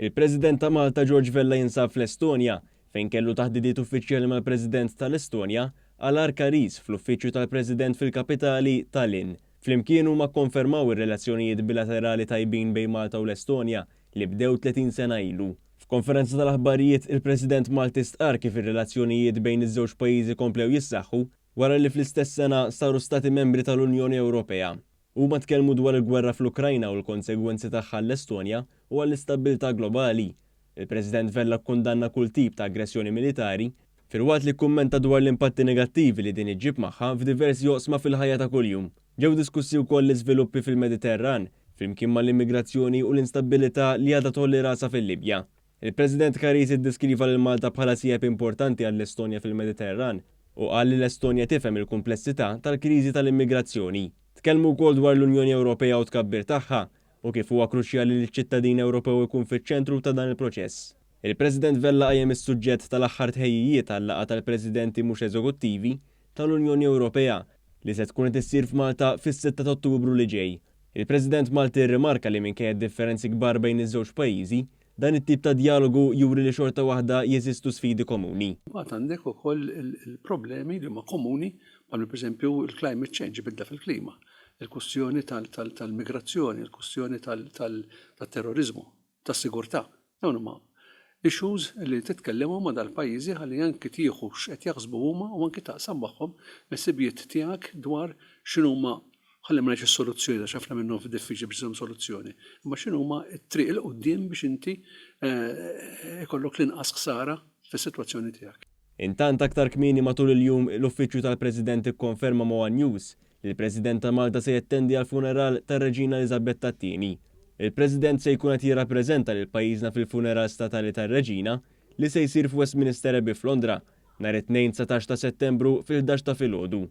Il-President ta' Malta George Vella jinsab fl-Estonja fejn kellu taħdidiet uffiċjali mal-President tal-Estonja Alar Karis fl-uffiċċju tal-President fil-kapitali Tallinn. Flimkien huma kkonfermaw ir-relazzjonijiet bilaterali tajbin bejn Malta u l-Estonja li bdew 30 sena ilu. F'konferenza tal-aħbarijiet il-President Maltis qar kif ir-relazzjonijiet bejn iż-żewġ pajjiżi komplew jissaħħu wara li fl-istess sena saru stati membri tal-Unjoni Ewropea. Huma tkellmu dwar il-gwerra fl-Ukrajna u l-konsegwenzi tagħha l-Estonja u għall-istabbiltà globali. Il-President Vella kkundanna kull tip ta' aggressjoni militari filwaqt li kummenta dwar l-impatti negattivi li din iġġib magħha f'diversi joqsma fil-ħajja ta' kuljum. Ġew diskussi wkoll l-iżviluppi fil-Mediterran flimkien mal-immigrazzjoni u l-instabilità li għadha tolli rasa fil-Libja. Il-President Karis iddeskriva lil Malta bħala sieb importanti għall-Estonja fil-Mediterran u qal li l-Estonja tifhem il-kumplessità tal-kriżi tal-immigrazzjoni. Tkellmu wkoll dwar l-Unjoni Ewropea u tkabbir tagħha u kif huwa kruċjali li ċ-ċittadin Ewropew ikun fiċ-ċentru ta' dan il-proċess. Il-President Vella qajjem is-suġġett tal-aħħar tħejjijiet għall-laqgħa tal-Presidenti mhux eżekuttivi tal-Unjoni Ewropea li se tkun qed issir f'Malta fis-6 ta' Ottubru li ġej. Il-President Malti rrimarka li minkejja differenzi kbar bejn iż-żewġ pajjiżi, dan it-tip ta' dialogu juri li xorta waħda jeżistu sfidi komuni. Mbagħad għandek ukoll il-problemi li huma komuni bħal pereżempju il-climate change bidla fil-klima, il-kwestjoni tal-migrazzjoni, il-kwestjoni tal-terrorizmu, tas-sigurtà. Dawn huma issues li titkellemu ma' dal-pajjiżi ħalli anke tieħu x'qed jaħsbu huma u anke taqsam magħhom l-ħsibijiet tiegħek dwar x'inhuma ħalli ma ngħidx is-soluzzjoni għax ħafna minnhom diffiċli biex iżomm soluzzjoni. Imma x'inhuma t-triq il quddiem biex inti ikollok l-inqas ħsara fis-sitwazzjoni tiegħek. Intant aktar kmieni matul il-jum l-Uffiċċju tal-President ikkonferma ma' News li l-President ta' Malta se jattendi għal funeral tar-Reġina Elisabetta II. Il-President se jkun qed jirrappreżenta lil pajjiżna fil-funeral statali tar-Reġina li se jsir f'Westminster Abbey f'Londra nhar it-tnejn 19 ta' Settembru fil-11 ta' filgħodu.